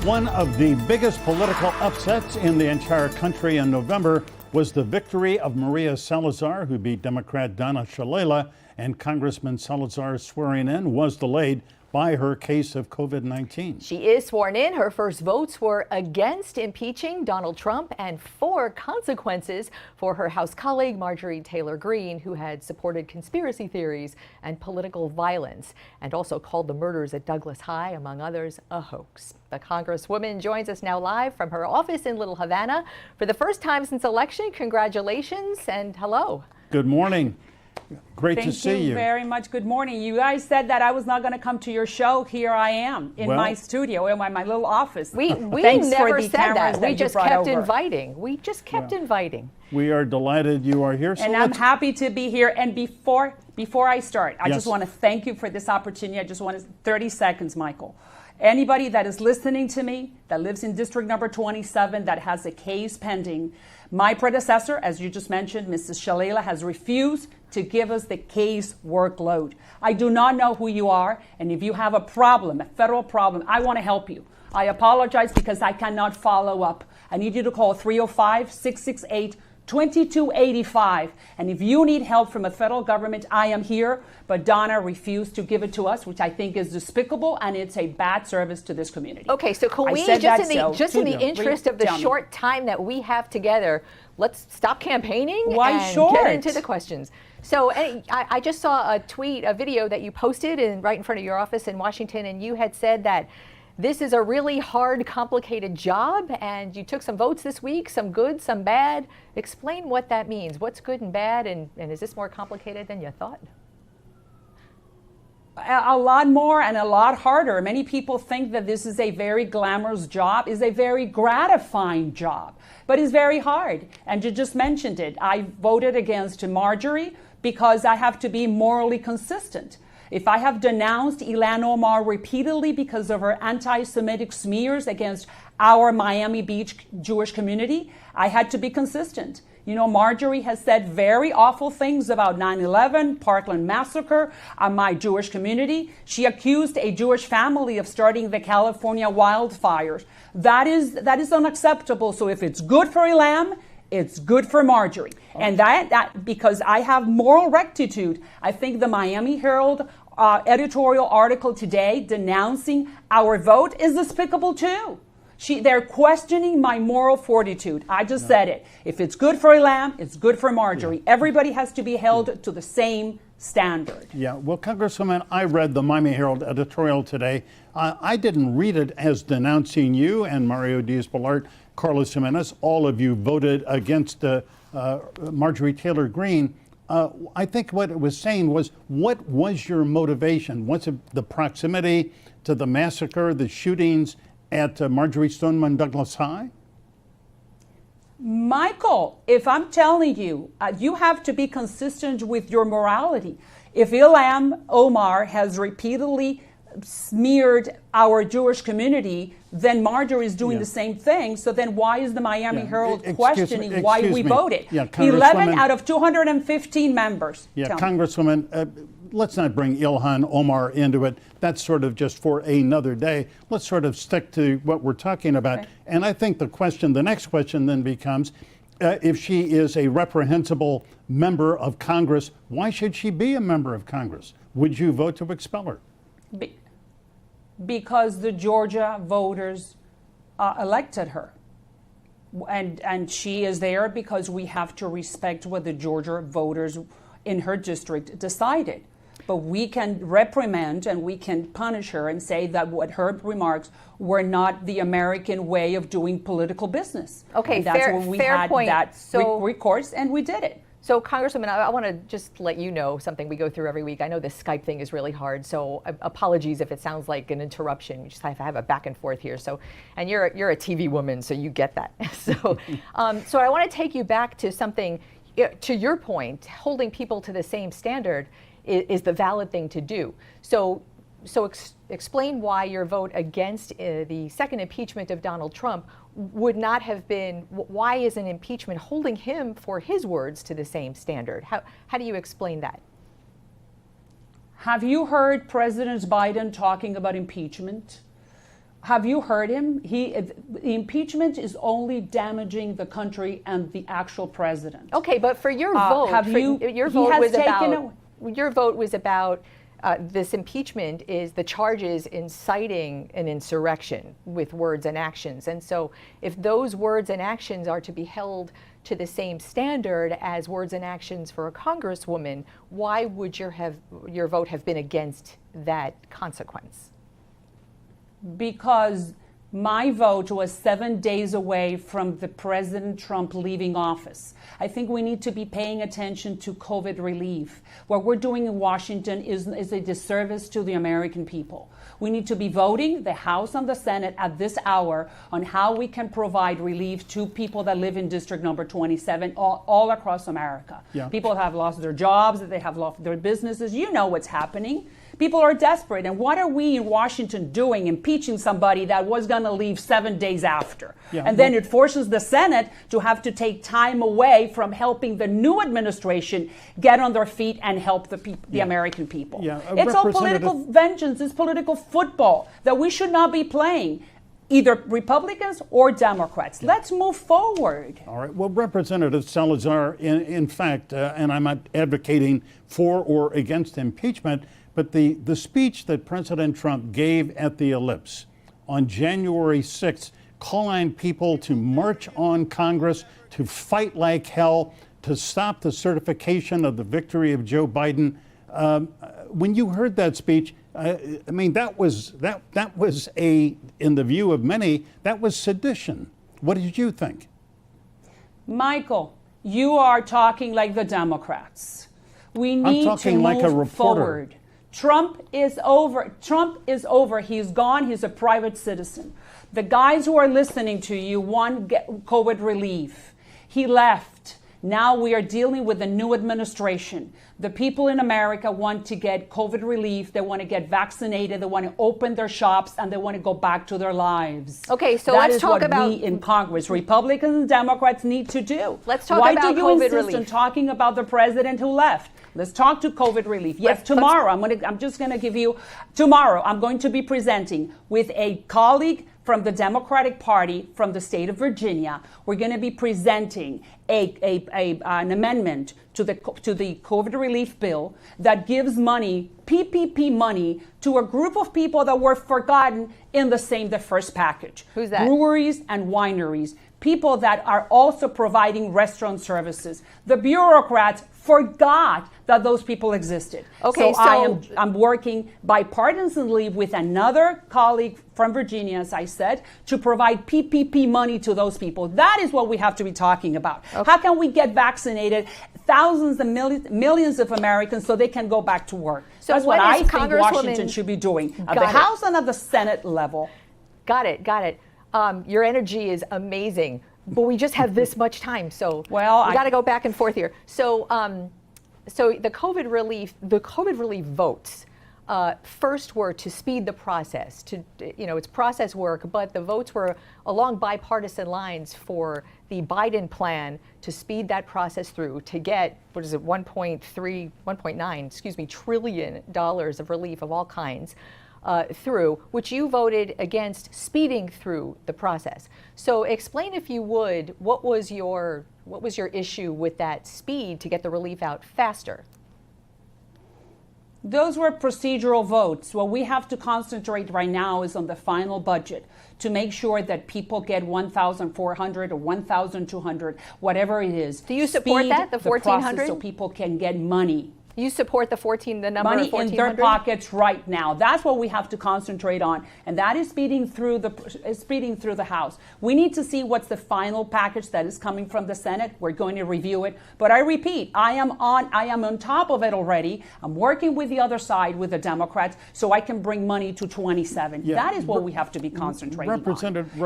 One of the biggest political upsets in the entire country in November was the victory of Maria Salazar, who beat Democrat Donna Shalala, and Congressman Salazar's swearing in was delayed by her case of COVID-19. She is sworn in. Her first votes were against impeaching Donald Trump and for consequences for her House colleague Marjory Taylor Greene, who had supported conspiracy theories and political violence and also called the murders at Douglas High, among others, a hoax. The Congresswoman joins us now live from her office in Little Havana for the first time since election. Congratulations and hello. Good morning. Great to see you. Thank you very much. Good morning. You guys said that I was not going to come to your show. Here I am in my studio, in my little office. We never said that. We just kept inviting. We just kept inviting. We are delighted you are here. So and I'm happy to be here. And before I start, I just want to thank you for this opportunity. I just want 30 seconds, Michael. Anybody that is listening to me, that lives in District Number 27, that has a case pending, my predecessor, as you just mentioned, Mrs. Shalala, has refused to give us the case workload. I do not know who you are, and if you have a problem, a federal problem, I want to help you. I apologize because I cannot follow up. I need you to call 305-668-2285. And if you need help from a federal government, I am here. But Donna refused to give it to us, which I think is despicable, and it's a bad service to this community. Okay, so can we, just in the interest of the short time that we have together, let's stop campaigning and get into the questions. So I just saw a tweet, a video that you posted right in front of your office in Washington, and you had said that this is a really hard, complicated job, and you took some votes this week, some good, some bad. Explain what that means. What's good and bad, and is this more complicated than you thought? A lot more and a lot harder. Many people think that this is a very glamorous job, is a very gratifying job, but it's very hard. And you just mentioned it. I voted against Marjory because I have to be morally consistent. If I have denounced Ilhan Omar repeatedly because of her anti-Semitic smears against our Miami Beach Jewish community, I had to be consistent. You know, Marjory has said very awful things about 9/11, Parkland massacre, my Jewish community. She accused a Jewish family of starting the California wildfires. That is unacceptable. So if it's good for Ilhan, it's good for Marjory. Okay. And that because I have moral rectitude, I think the Miami Herald editorial article today denouncing our vote is despicable too. They're questioning my moral fortitude. I just said it. If it's good for Ilhan, it's good for Marjory. Everybody has to be held to the same standard. Yeah, well, Congresswoman, I read the Miami Herald editorial today. I didn't read it as denouncing you and Mario Diaz-Balart, Carlos Jimenez. All of you voted against Marjory Taylor Greene. I think what it was saying was, what was your motivation? Was it the proximity to the massacre, the shootings at Marjory Stoneman Douglas High? Michael, if I'm telling you, you have to be consistent with your morality. If Ilhan Omar has repeatedly smeared our Jewish community, then Marjorie is doing the same thing. So then why is the Miami Herald questioning why we voted? 11 out of 215 members. Yeah, Congresswoman, let's not bring Ilhan Omar into it. That's sort of just for another day. Let's sort of stick to what we're talking about. Okay. And I think the next question then becomes, if she is a reprehensible member of Congress, why should she be a member of Congress? Would you vote to expel her? Because the Georgia voters elected her. And she is there because we have to respect what the Georgia voters in her district decided. But we can reprimand and we can punish her and say that what her remarks were not the American way of doing political business. Okay, and that's when we had point. That recourse, and we did it. So, Congresswoman, I want to just let you know something we go through every week. I know this Skype thing is really hard, so apologies if it sounds like an interruption. We just have to have a back and forth here. So, and you're a TV woman, so you get that. So I want to take you back to something. To your point, holding people to the same standard is the valid thing to do. So explain why your vote against the second impeachment of Donald Trump would not have been, why is an impeachment holding him for his words to the same standard? How do you explain that? Have you heard President Biden talking about impeachment? Have you heard him? Impeachment is only damaging the country and the actual president. Okay, but for your vote, your vote was about this impeachment is the charges inciting an insurrection with words and actions. And so if those words and actions are to be held to the same standard as words and actions for a congresswoman, why would your vote have been against that consequence? Because my vote was 7 days away from the President Trump leaving office. I think we need to be paying attention to COVID relief. What we're doing in Washington is a disservice to the American people. We need to be voting, the House and the Senate, at this hour on how we can provide relief to people that live in District Number 27 all across America. Yeah. People have lost their jobs, they have lost their businesses. You know what's happening. People are desperate. And what are we in Washington doing, impeaching somebody that was going to leave 7 days after? Yeah. And then it forces the Senate to have to take time away from helping the new administration get on their feet and help the American people. Yeah. It's all political vengeance. It's political football that we should not be playing, either Republicans or Democrats. Yeah. Let's move forward. All right. Well, Representative Salazar, in fact, and I'm not advocating for or against impeachment, but the speech that President Trump gave at the Ellipse on January 6th, calling people to march on Congress, to fight like hell, to stop the certification of the victory of Joe Biden. When you heard that speech, I mean, that was in the view of many, that was sedition. What did you think? Michael, you are talking like the Democrats. We need to move like a reporter. Forward. Trump is over. Trump is over. He's gone. He's a private citizen. The guys who are listening to you want COVID relief. He left. Now we are dealing with a new administration. The people in America want to get COVID relief. They want to get vaccinated. They want to open their shops and they want to go back to their lives. Okay, so let's talk about that is what we in Congress, Republicans and Democrats, need to do. Let's talk about COVID relief. Why do you insist on talking about the president who left? Let's talk to COVID relief. Yes, tomorrow I'm just going to give you. Tomorrow I'm going to be presenting with a colleague from the Democratic Party from the state of Virginia. We're going to be presenting an amendment to the COVID relief bill that gives money, PPP money, to a group of people that were forgotten in the first package. Who's that? Breweries and wineries. People that are also providing restaurant services. The bureaucrats forgot that those people existed. Okay, so I'm working bipartisanly with another colleague from Virginia, as I said, to provide PPP money to those people. That is what we have to be talking about. Okay. How can we get vaccinated thousands and millions of Americans so they can go back to work? So that's what I think Washington should be doing at the House and at the Senate level. Got it. Your energy is amazing, but we just have this much time, so we got to go back and forth here. So the COVID relief votes first were to speed the process. It's process work, but the votes were along bipartisan lines for the Biden plan to speed that process through to get $1.9 trillion of relief of all kinds. Through, which you voted against speeding through the process. So explain, if you would, what was your issue with that speed to get the relief out faster? Those were procedural votes. What we have to concentrate right now is on the final budget to make sure that people get $1,400 or $1,200, whatever it is. Do you support that, the $1,400? So people can get money. You support the number money of 1,400? In their pockets right now. That's what we have to concentrate on, and that is speeding through the House. We need to see what's the final package that is coming from the Senate. We're going to review it, but I repeat, I am on top of it already. I'm working with the other side, with the Democrats, so I can bring money to 27. Yeah. That is what we have to be concentrating on.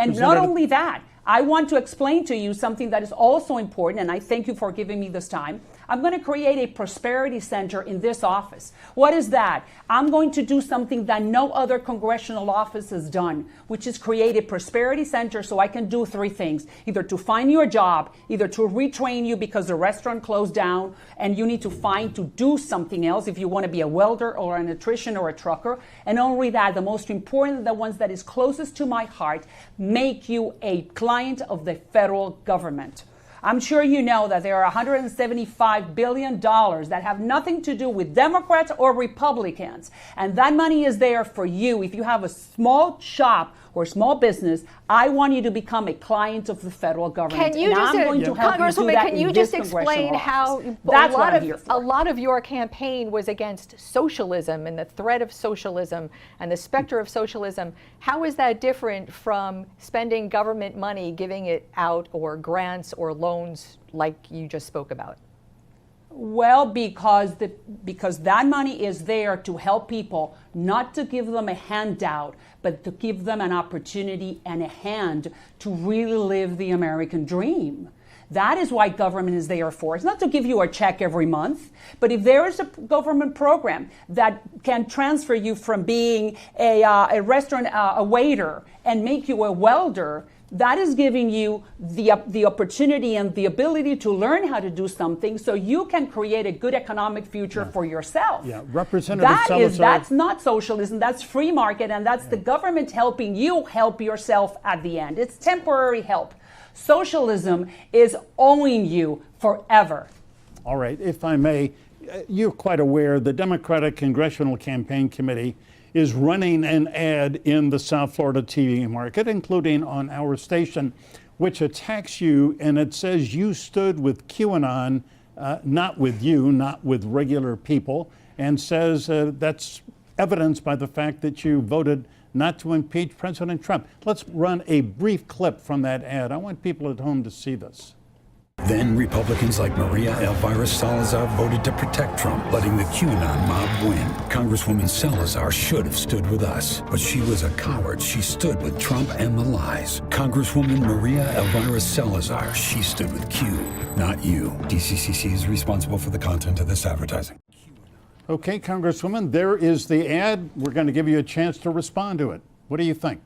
And not only that, I want to explain to you something that is also important, and I thank you for giving me this time. I'm going to create a prosperity center in this office. What is that? I'm going to do something that no other congressional office has done, which is create a prosperity center so I can do three things. Either to find you a job, either to retrain you because the restaurant closed down and you need to do something else if you want to be a welder or an electrician or a trucker. And not only that, the most important, the ones that is closest to my heart, make you a client of the federal government. I'm sure you know that there are $175 billion that have nothing to do with Democrats or Republicans. And that money is there for you. If you have a small shop or small business, I want you to become a client of the federal government. Can you just, Congresswoman, can you just explain how a lot of your campaign was against socialism and the threat of socialism and the specter of socialism? How is that different from spending government money, giving it out, or grants or loans like you just spoke about? Well, because that money is there to help people, not to give them a handout, but to give them an opportunity and a hand to really live the American dream. That is why government is there for. It's not to give you a check every month, but if there is a government program that can transfer you from being a restaurant a waiter and make you a welder, that is giving you the opportunity and the ability to learn how to do something so you can create a good economic future for yourself. Yeah, Representative Salazar. That's not socialism, that's free market, and that's the government helping you help yourself at the end. It's temporary help. Socialism is owing you forever. All right, if I may, you're quite aware the Democratic Congressional Campaign Committee is running an ad in the South Florida TV market, including on our station, which attacks you, and it says you stood with QAnon, not with you, not with regular people, and says that's evidenced by the fact that you voted not to impeach President Trump. Let's run a brief clip from that ad. I want people at home to see this. Then Republicans like Maria Elvira Salazar voted to protect Trump, letting the QAnon mob win. Congresswoman Salazar should have stood with us, but she was a coward. She stood with Trump and the lies. Congresswoman Maria Elvira Salazar, she stood with Q, not you. DCCC is responsible for the content of this advertising. Okay, Congresswoman, there is the ad. We're going to give you a chance to respond to it. What do you think?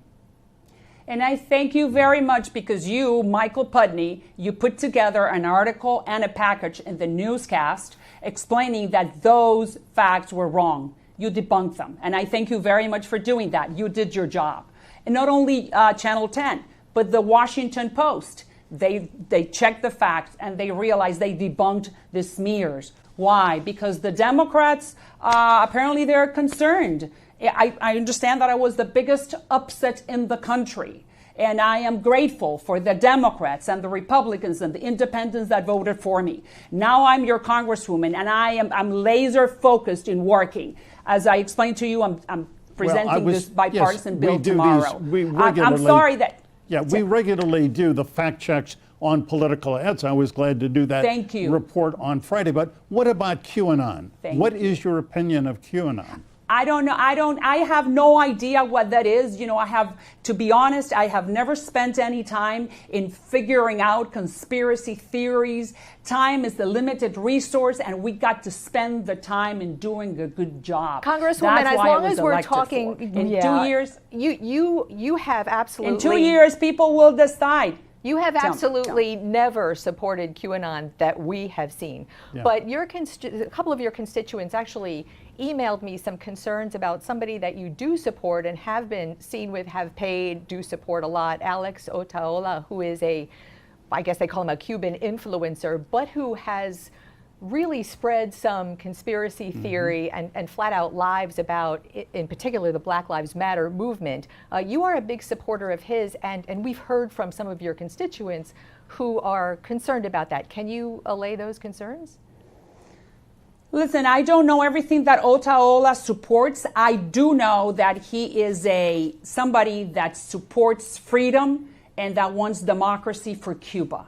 And I thank you very much because you, Michael Pudney, you put together an article and a package in the newscast explaining that those facts were wrong. You debunked them. And I thank you very much for doing that. You did your job. And not only Channel 10, but the Washington Post. They checked the facts and they realized they debunked the smears. Why? Because the Democrats, apparently they're concerned. I understand that I was the biggest upset in the country. And I am grateful for the Democrats and the Republicans and the independents that voted for me. Now I'm your Congresswoman, and I'm laser focused in working. As I explained to you, I'm presenting this bipartisan bill tomorrow. I'm sorry that... Yeah, we regularly do the fact checks on political ads. I was glad to do that report on Friday. But what about QAnon? What is your opinion of QAnon? I don't know. I have no idea what that is. You know, to be honest, I have never spent any time in figuring out conspiracy theories. Time is the limited resource, and we got to spend the time in doing a good job. Congresswoman, as long as we're talking in 2 years, you have absolutely. In 2 years, people will decide. You have absolutely never supported QAnon that we have seen. Yeah. But a couple of your constituents actually emailed me some concerns about somebody that you do support and have been seen with, have paid, do support a lot, Alex Otaola, who is I guess they call him a Cuban influencer, but who has really spread some conspiracy theory and flat out lies about, in particular, the Black Lives Matter movement. You are a big supporter of his, and we've heard from some of your constituents who are concerned about that. Can you allay those concerns? Listen, I don't know everything that Otaola supports. I do know that he is somebody that supports freedom and that wants democracy for Cuba.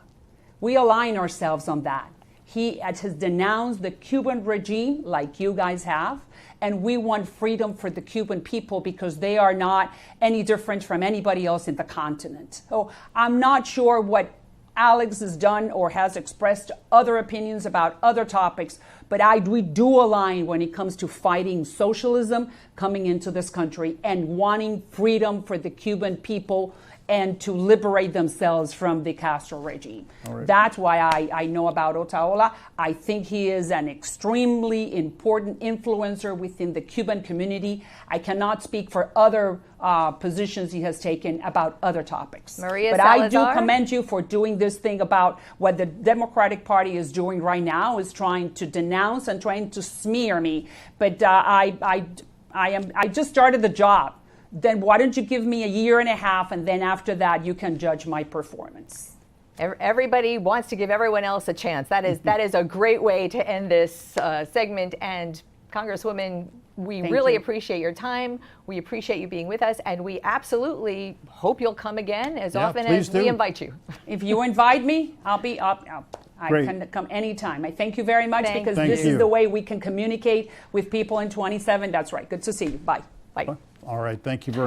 We align ourselves on that. He has denounced the Cuban regime like you guys have, and we want freedom for the Cuban people because they are not any different from anybody else in the continent. So I'm not sure what Alex has done or has expressed other opinions about other topics, but we do align when it comes to fighting socialism coming into this country and wanting freedom for the Cuban people and to liberate themselves from the Castro regime. Right. That's why I know about Otaola. I think he is an extremely important influencer within the Cuban community. I cannot speak for other positions he has taken about other topics. Maria but Salazar? I do commend you for doing this thing about what the Democratic Party is doing right now, is trying to denounce and trying to smear me. But I just started the job. Then why don't you give me a year and a half, and then after that you can judge my performance. Everybody wants to give everyone else a chance. That is a great way to end this segment. And Congresswoman, we really appreciate your time. We appreciate you being with us, and we absolutely hope you'll come again as often as we invite you. If you invite me, I'll be up. I can come anytime. I thank you very much because this is the way we can communicate with people in 27. That's right. Good to see you. Bye. Bye. All right. Thank you very much.